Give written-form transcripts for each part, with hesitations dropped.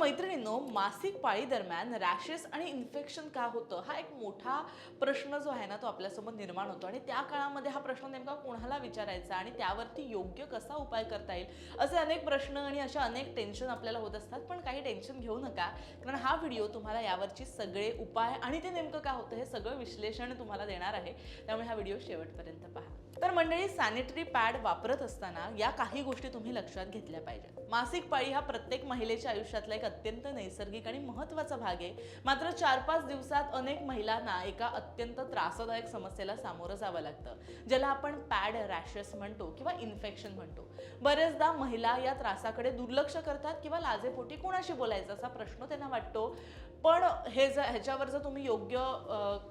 मैत्रिणींनो, मासिक पाळी दरम्यान रॅशेस आणि इन्फेक्शन का होतं हा एक मोठा प्रश्न जो आहे ना तो आपल्यासमोर निर्माण होतो आणि त्या काळामध्ये हा प्रश्न नेमका कोणाला विचारायचा आणि त्यावरती योग्य कसा उपाय करता येईल असे अनेक प्रश्न आणि अशा अनेक टेन्शन आपल्याला होत असतात. पण काही टेन्शन घेऊ नका, कारण हा व्हिडिओ तुम्हाला यावरची सगळे उपाय आणि ते नेमकं का होतं हे सगळं विश्लेषण तुम्हाला देणार आहे. त्यामुळे हा व्हिडिओ शेवटपर्यंत पहा. तर मंडळी, सॅनिटरी पॅड वापरत असताना या काही गोष्टी तुम्ही लक्षात घेतल्या पाहिजेत. मासिक पाळी हा प्रत्येक महिलेच्या आयुष्यातला एक अत्यंत नैसर्गिक आणि महत्त्वाचा भाग आहे. मात्र 4-5 दिवसात अनेक महिलांना एका अत्यंत त्रासदायक समस्येला सामोरं जावं लागतं, ज्याला आपण पॅड रॅशेस म्हणतो किंवा इन्फेक्शन म्हणतो. बरेचदा महिला या त्रासाकडे दुर्लक्ष करतात किंवा लाजेपोटी कोणाशी बोलायचं असा प्रश्न त्यांना वाटतो. पण ह्याच्यावर जर तुम्ही योग्य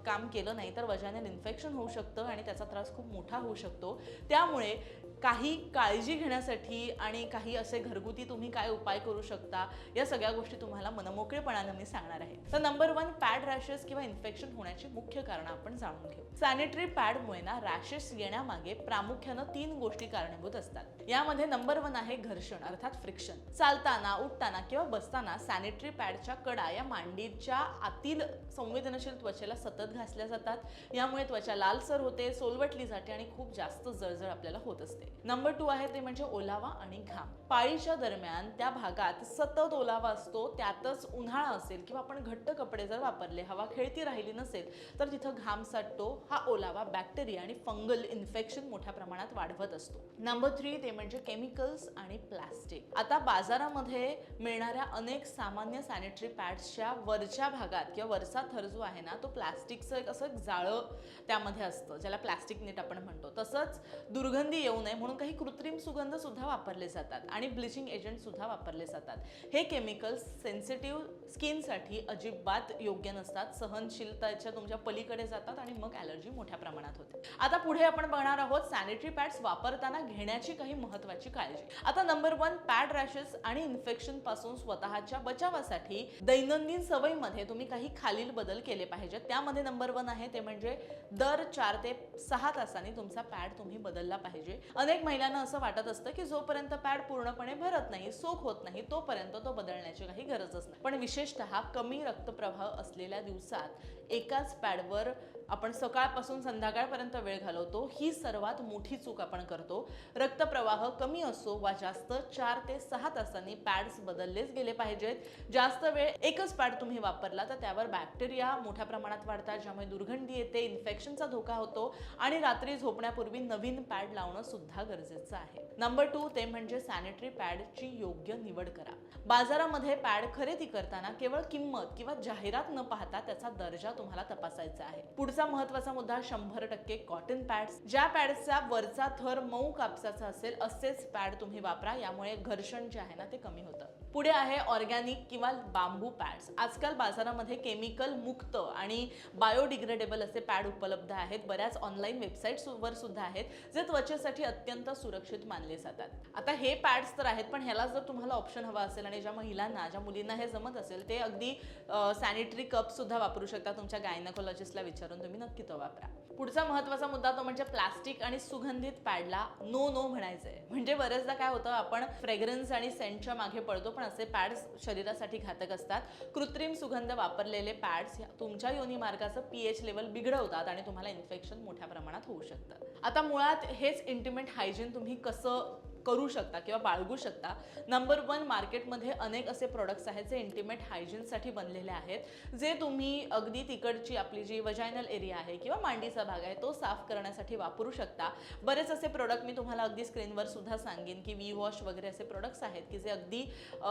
काम केलं नाही तर वजायनल इन्फेक्शन होऊ शकतं आणि त्याचा त्रास खूप मोठा होऊ शकतो. त्यामुळे काही काळजी घेण्यासाठी आणि काही असे घरगुती तुम्ही काय उपाय करू शकता या सगळ्या गोष्टी तुम्हाला मनमोकळेपणाने मी सांगणार आहे. तर नंबर 1, पॅड रॅशेस किंवा इन्फेक्शन होण्याची मुख्य कारणं आपण जाणून घेऊ. सॅनिटरी पॅडमुळे ना रॅशेस येण्यामागे प्रामुख्यानं 3 गोष्टी कारणीभूत असतात. यामध्ये नंबर 1 आहे घर्षण अर्थात फ्रिक्शन. चालताना, उठताना किंवा बसताना सॅनिटरी पॅडच्या कडा या मांडीच्या आतील संवेदनशील त्वचेला सतत घासल्या जातात. यामुळे त्वचा लालसर होते, सोलवटली जाते आणि खूप जास्त जळजळ आपल्याला होत असते. नंबर 2 आहे ते म्हणजे ओलावा आणि घाम. पाळीच्या दरम्यान त्या भागात सतत ओलावा असतो, त्यातच उन्हाळा असेल किंवा आपण घट्ट कपडे जर वापरले, हवा खेळती राहिली नसेल तर तिथं घाम साठतो. हा ओलावा बॅक्टेरिया आणि फंगल इन्फेक्शन मोठ्या प्रमाणात वाढवत असतो. नंबर 3 ते म्हणजे केमिकल्स आणि प्लास्टिक. आता बाजारामध्ये मिळणाऱ्या अनेक सामान्य सॅनिटरी पॅड्सच्या वरच्या भागात किंवा वरचा थर जो आहे ना तो प्लास्टिकचं एक असं जाळं त्यामध्ये असतं, ज्याला प्लास्टिक नेट आपण म्हणतो. तसंच दुर्गंधी येऊ नये म्हणून काही कृत्रिम सुगंध सुद्धा वापरले जातात आणि ब्लिचिंग एजंट सुद्धा वापरले जातात. हे केमिकल्स सेन्सिटिव्ह स्किनसाठी अजिबात योग्य नसतात, सहनशीलतेच्या तुमच्या पलीकडे जातात आणि मग ॲलर्जी मोठ्या प्रमाणात होते. आता पुढे आपण बघणार आहोत सॅनिटरी पॅड्स वापरताना घेण्याची काही महत्त्वाची काळजी. आता नंबर 1, पॅड रॅशेस आणि इन्फेक्शन पासून स्वतःच्या बचावासाठी दैनंदिन सवयीमध्ये तुम्ही काही खालील बदल केले पाहिजेत. त्यामध्ये नंबर 1 आहे ते म्हणजे दर 4 ते 6 तासांनी तुमचा पॅड तुम्ही बदलला पाहिजे. अनेक महिलांना असं वाटत असतं की जोपर्यंत पॅड पूर्णपणे भरत नाही, सोक होत नाही, तोपर्यंत तो बदलण्याची काही गरजच नाही. पण विशेषतः कमी रक्तप्रवाह असलेल्या दिवसात एकाच पॅडवर आपण सकाळपासून संध्याकाळपर्यंत वेळ घालवतो, ही सर्वात मोठी चूक आपण करतो. रक्तप्रवाह कमी असो वा जास्त 4 ते 6 तासांनी पॅड्स बदललेच गेले पाहिजेत. जास्त वेळ एकच पॅड तुम्ही वापरला तर त्यावर बॅक्टेरिया मोठ्या प्रमाणात वाढतात, ज्यामुळे दुर्गंधी येते, इन्फेक्शनचा धोका होतो आणि रात्री झोपण्यापूर्वी नवीन पॅड लावणं सुद्धा गरजेचं आहे. नंबर 2 ते म्हणजे सॅनिटरी पॅडची योग्य निवड करा. बाजारामध्ये पॅड खरेदी करताना केवळ किंमत किंवा जाहिरात न पाहता त्याचा दर्जा तुम्हाला तपासायचा आहे. पुढचा महत्त्वाचा मुद्दा 100% कॉटन पॅड्स. ज्या पॅड्सचा वरचा थर मऊ कापसाचा असेल असेच पॅड तुम्ही वापरा, यामुळे घर्षण जे आहे ना ते कमी होतं. पुढे आहे ऑर्गॅनिक किंवा बांबू पॅड्स. आजकाल बाजारामध्ये केमिकल मुक्त आणि बायोडिग्रेडेबल असे पॅड उपलब्ध आहेत. बऱ्याच ऑनलाईन वेबसाईट्सवर सुद्धा आहेत, जे त्वचेसाठी अत्यंत सुरक्षित मानले जातात. आता हे पॅड्स तर आहेत, पण ह्याला जर तुम्हाला ऑप्शन हवा असेल आणि ज्या महिलांना, ज्या मुलींना हे जमत असेल ते अगदी सॅनिटरी कप सुद्धा वापरू शकता. तुमच्या गायनेकोलॉजिस्टला विचारून तुम्ही नक्की तो वापरा. पुढचा महत्त्वाचा मुद्दा तो म्हणजे प्लास्टिक आणि सुगंधित पॅडला नो म्हणायचंय. म्हणजे बरेचदा काय होतं, आपण फ्रेग्रन्स आणि सेंटच्या मागे पडतो, पण असे पॅड्स शरीरासाठी घातक असतात. कृत्रिम सुगंध वापरलेले पॅड्स तुमच्या योनी मार्गाचं pH लेवल बिघडवतात आणि तुम्हाला इन्फेक्शन मोठ्या प्रमाणात होऊ शकतं. आता मुळात हेच इंटिमेट हायजीन तुम्ही कसं करू शकता किंवा बाळगू शकता. नंबर 1, मार्केटमध्ये अनेक असे प्रोडक्ट्स आहेत जे इंटिमेट हायजीनसाठी बनलेले आहेत, जे तुम्ही अगदी तिकडची आपली जी वजायनल एरिया आहे किंवा मांडीचा भाग आहे तो साफ करण्यासाठी वापरू शकता. बरेच असे प्रोडक्ट मी तुम्हाला अगदी स्क्रीनवर सुद्धा सांगेन की वी वॉश वगैरे असे प्रोडक्ट्स आहेत की जे अगदी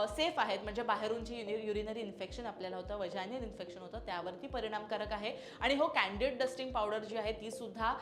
सेफ आहेत. म्हणजे बाहेरून जी युरिनरी इन्फेक्शन आपल्याला होतं, वजायनल इन्फेक्शन होतं, त्यावरती परिणामकारक आहे. आणि हो, कॅन्डिड डस्टिंग पावडर जी आहे ती सुद्धा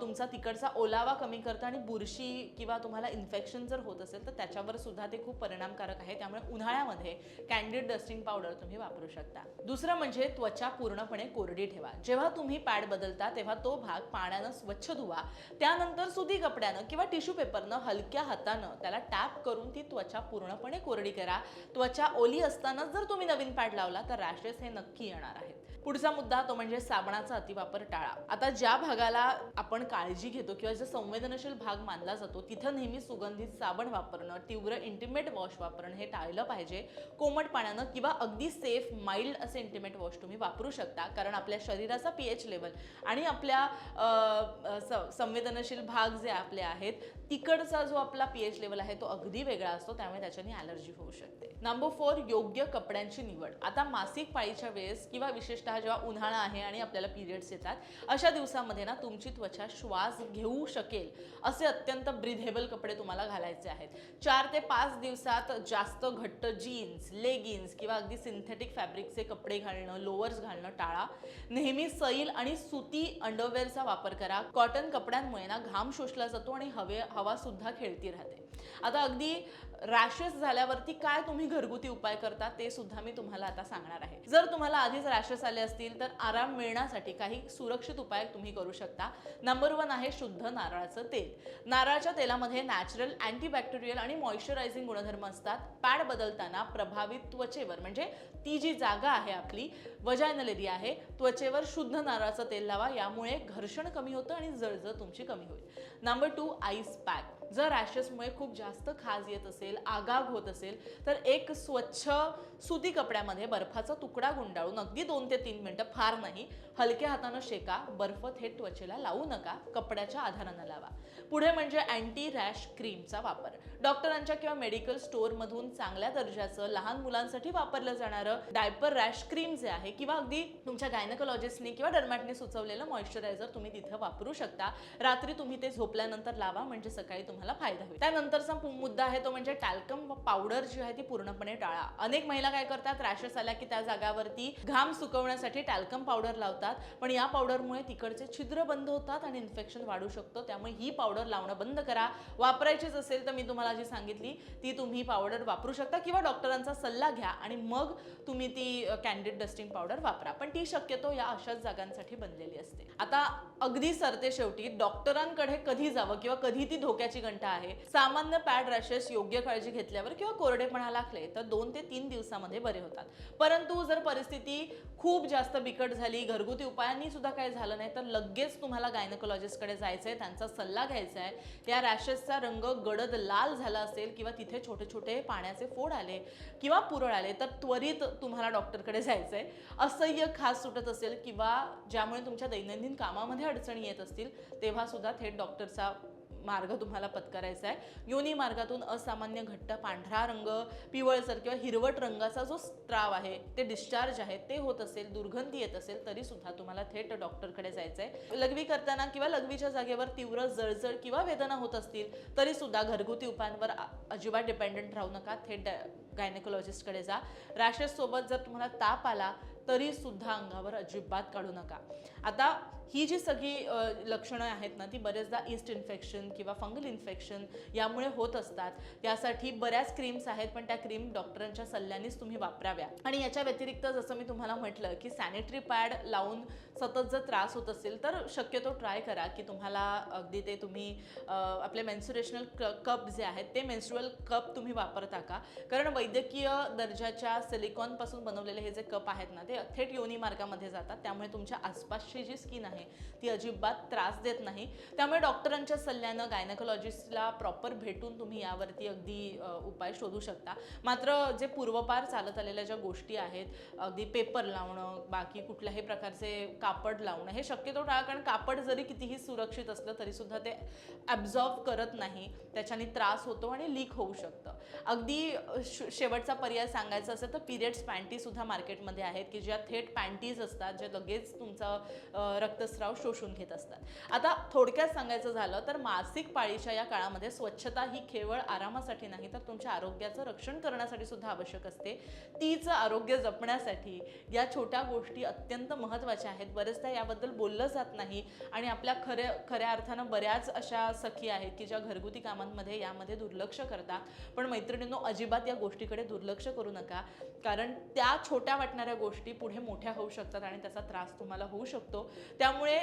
तुमचा तिकडचा ओलावा कमी करतं आणि बुरशी किंवा तुम्हाला इन्फेक्शन जर होत असेल तर त्याच्यावर सुद्धा ते खूप परिणामकारक आहे. त्यामुळे उन्हाळ्यामध्ये कॅन्डिड डस्टिंग पावडर तुम्ही वापरू शकता. दुसरं म्हणजे त्वचा पूर्णपणे कोरडी ठेवा. जेव्हा तुम्ही पॅड बदलता तेव्हा तो भाग पाण्यानं स्वच्छ धुवा. त्यानंतर सुती कपड्यानं किंवा टिश्यू पेपरनं हलक्या हातानं त्याला टॅप करून ती त्वचा पूर्णपणे कोरडी करा. त्वचा ओली असताना जर तुम्ही नवीन पॅड लावला तर रॅशेस हे नक्की येणार आहेत. पुढचा मुद्दा तो म्हणजे साबणाचा अतिवापर टाळा. आता ज्या भागाला आपण काळजी घेतो किंवा जो संवेदनशील भाग मानला जातो तिथं नेहमी सुगंधित साबण वापरणं, तीव्र इंटिमेट वॉश वापरणं हे टाळलं पाहिजे. कोमट पाण्यानं किंवा अगदी सेफ माइल्ड असे इंटिमेट वॉश तुम्ही वापरू शकता, कारण आपल्या शरीराचा पीएच लेवल आणि आपल्या संवेदनशील भाग जे आपले आहेत तिकडचा जो आपला पीएच लेवल आहे तो अगदी वेगळा असतो, त्यामुळे त्याच्याने ॲलर्जी होऊ शकते. नंबर 4, योग्य कपड्यांची निवड. आता मासिक पाळीच्या वेळेस किंवा विशेषतः जेव्हा उन्हाळा आहे आणि आपल्याला पिरियड्स येतात अशा दिवसामध्ये ना तुमची त्वचा श्वास घेऊ शकेल असे अत्यंत ब्रिथेबल कपडे तुम्हाला घालायचे आहेत. 4 ते 5 दिवसात जास्त घट्ट जीन्स, लेगिन्स किंवा अगदी सिंथेटिक फॅब्रिकचे कपडे घालणं, लोअर्स घालणं टाळा. नेहमी सैल आणि सुती अंडरवेअरचा वापर करा. कॉटन कपड्यांमुळे ना घाम शोषला जातो आणि हवा सुद्धा खेळती राहते. आता अगदी रॅशेस झाल्यावरती काय तुम्ही घरगुती उपाय करता ते सुद्धा मी तुम्हाला आता सांगणार आहे. जर तुम्हाला आधीच रॅशेस आले असतील तर आराम मिळण्यासाठी काही सुरक्षित उपाय तुम्ही करू शकता. नंबर 1 आहे शुद्ध नारळाचं तेल. नारळाच्या तेलामध्ये नॅचरल अँटीबॅक्टेरियल आणि मॉइश्चरायझिंग गुणधर्म असतात. पॅड बदलताना प्रभावित त्वचेवर म्हणजे ती जी जागा आहे आपली वजायनल एरिया आहे त्वचेवर शुद्ध नारळाचं तेल लावा. यामुळे घर्षण कमी होतं आणि जळजळ तुमची कमी होईल. Number 2, ice pack. जर रॅशेसमुळे खूप जास्त खाज येत असेल, आगाग होत असेल तर एक स्वच्छ सुती कपड्यामध्ये बर्फाचा तुकडा गुंडाळून अगदी 2 ते 3 मिनिटं, फार नाही, हलक्या हातानं शेका. बर्फ थेट त्वचेला लावू नका, कपड्याच्या आधारानं लावा. पुढे म्हणजे अँटी रॅश क्रीमचा वापर. डॉक्टरांच्या किंवा मेडिकल स्टोअरमधून चांगल्या दर्जाचं लहान मुलांसाठी वापरलं जाणारं डायपर रॅश क्रीम जे आहे किंवा अगदी तुमच्या गायनेकोलॉजिस्टनी किंवा डर्मॅटनी सुचवलेलं मॉइश्चरायझर तुम्ही तिथं वापरू शकता. रात्री तुम्ही ते झोपल्यानंतर लावा म्हणजे सकाळी तुम्हाला फायदा होईल. त्यानंतरचा मुद्दा आहे तो म्हणजे टॅल्कम पावडर जी आहे ती पूर्णपणे टाळा. अनेक महिला काय करतात, रॅशेस आल्या की त्या जागावरती घाम सुकवण्यासाठी टॅल्कम पावडर लावतात, पण या पावडरमुळे तिकडचे छिद्र बंद होतात आणि इन्फेक्शन वाढू शकतं. त्यामुळे ही पावडर लावणं बंद करा. वापरायचीच असेल तर मी तुम्हाला जी सांगितली ती तुम्ही पावडर वापरू शकता किंवा डॉक्टरांचा सल्ला घ्या आणि मग तुम्ही ती कॅन्डिड डस्टिंग पावडर वापरा, पण ती शक्यतो या अशाच जागांसाठी बनलेली असते. आता अगदी सरते शेवटी डॉक्टरांकडे कधी जावं किंवा कधी ती धोक्याची घंटा आहे. सामान्य पॅड रॅशेस योग्य काळजी घेतल्यावर किंवा कोरडेपणा लागले तर 2 ते 3 दिवसामध्ये बरे होतात. परंतु जर परिस्थिती खूप जास्त बिकट झाली, घरगुती उपायांनी सुद्धा काही झालं नाही तर लगेच तुम्हाला गायनेकोलॉजिस्टकडे जायचंय, त्यांचा सल्ला घ्यायचा आहे. त्या रॅशेसचा रंग गडद लाल झाला असेल किंवा तिथे छोटे छोटे पाण्याचे फोड आले किंवा पुरळ आले तर त्वरित तुम्हाला डॉक्टरकडे जायचंय. असह्य खास सुटत असेल किंवा ज्यामुळे तुमच्या दैनंदिन कामामध्ये अडचणी येत असतील तेव्हा सुद्धा थेट डॉक्टरचा मार्ग तुम्हाला पत्करायचा आहे. योनी मार्गातून असामान्य घट्ट पांढरा रंग, पिवळसर किंवा हिरवट रंगाचा जो स्त्राव आहे ते डिस्चार्ज आहे ते होत असेल, दुर्गंधी येत असेल तरी सुद्धा तुम्हाला थेट डॉक्टरकडे जायचं आहे. लघवी करताना किंवा लघवीच्या जागेवर तीव्र जळजळ किंवा वेदना होत असतील तरी सुद्धा घरगुती उपायांवर अजिबात डिपेंडंट राहू नका, थेट गायनेकोलॉजिस्टकडे जा. रॅशेस सोबत जर तुम्हाला ताप आला तरी सुद्धा अंगावर अजिबात काढू नका. आता ही जी सगळी लक्षणं आहेत ना ती बरेचदा ईस्ट इन्फेक्शन किंवा फंगल इन्फेक्शन यामुळे होत असतात. त्यासाठी बऱ्याच क्रीम्स आहेत, पण त्या क्रीम डॉक्टरांच्या सल्ल्यानेच तुम्ही वापराव्या. आणि याच्या व्यतिरिक्त जसं मी तुम्हाला म्हटलं की सॅनिटरी पॅड लावून सतत जर त्रास होत असेल तर शक्यतो ट्राय करा की तुम्हाला अगदी ते तुम्ही आपले मेन्स्ट्रुएशनल कप जे आहेत ते मेन्स्ट्रुअल कप तुम्ही वापरता का, कारण वैद्यकीय दर्जाच्या सिलिकॉनपासून बनवलेले हे जे कप आहेत ना ते थेट योनी मार्गामध्ये जातात. त्यामुळे तुमच्या आसपासची जी स्किन आहे ती अजिबात त्रास देत नाही. त्यामुळे डॉक्टरांच्या सल्ल्यानं गायनेकोलॉजिस्टला प्रॉपर भेटून तुम्ही यावरती अगदी उपाय शोधू शकता. मात्र जे पूर्वपार चालत आलेल्या ज्या गोष्टी आहेत, अगदी पेपर लावणं, बाकी कुठल्याही प्रकारचे कापड लावणं हे शक्यतो टाळा, कारण कापड जरी कितीही सुरक्षित असलं तरी सुद्धा ते ॲब्झॉर्ब करत नाही, त्याच्याने त्रास होतो आणि लीक होऊ शकतं. अगदी शेवटचा पर्याय सांगायचा असेल तर पिरियड्स पॅन्टी सुद्धा मार्केटमध्ये आहेत की ज्या थेट पॅन्टीज असतात जे लगेच तुमचा रक्तस्राव शोषून घेत असतात. आता थोडक्यात सांगायचं झालं तर मासिक पाळीच्या या काळामध्ये स्वच्छता ही केवळ आरामासाठी नाही तर तुमच्या आरोग्याचं रक्षण करण्यासाठी सुद्धा आवश्यक असते. तीच आरोग्य जपण्यासाठी या छोट्या गोष्टी अत्यंत महत्त्वाच्या आहेत. बरेचदा याबद्दल बोललं जात नाही आणि आपल्या खऱ्या अर्थानं बऱ्याच अशा सखी आहेत की ज्या घरगुती कामांमध्ये यामध्ये दुर्लक्ष करतात. पण मैत्रिणींनो, अजिबात या गोष्टीकडे दुर्लक्ष करू नका, कारण त्या छोट्या वाटणाऱ्या गोष्टी पुढे मोठ्या होऊ शकतात आणि त्याचा त्रास तुम्हाला होऊ शकतो. त्यामुळे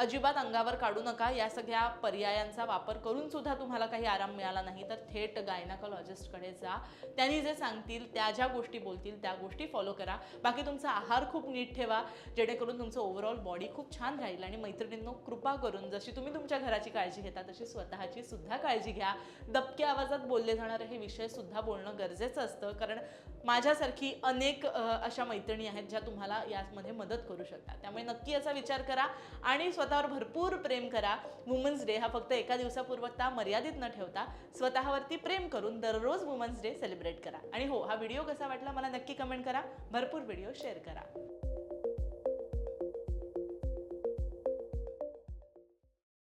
अजिबात अंगावर काढू नका. या सगळ्या पर्यायांचा वापर करून सुद्धा तुम्हाला काही आराम मिळाला नाही तर थेट गायनाकोलॉजिस्टकडे जा. त्यांनी जे सांगतील, त्या ज्या गोष्टी बोलतील त्या गोष्टी फॉलो करा. बाकी तुमचा आहार खूप नीट ठेवा, जेणेकरून तुमचं ओव्हरऑल बॉडी खूप छान राहील. आणि मैत्रिणींनो, कृपा करून जशी तुम्ही तुमच्या घराची काळजी घेता तशी स्वतःची सुद्धा काळजी घ्या. दबक्या आवाजात बोलले जाणारे हे विषय सुद्धा बोलणं गरजेचं असतं, कारण माझ्यासारखी अनेक अशा मैत्रिणी आहेत ज्या तुम्हाला यामध्ये मदत करू शकतात. त्यामुळे नक्की याचा विचार करा आणि स्वतःवर भरपूर प्रेम करा. वुमन्स डे हा फक्त एका दिवसापुरता मर्यादित न ठेवता स्वतःवरती प्रेम करून दररोज वुमन्स डे सेलिब्रेट करा. आणि हो, हा व्हिडिओ कसा वाटला मला नक्की कमेंट करा. भरपूर व्हिडिओ शेअर करा.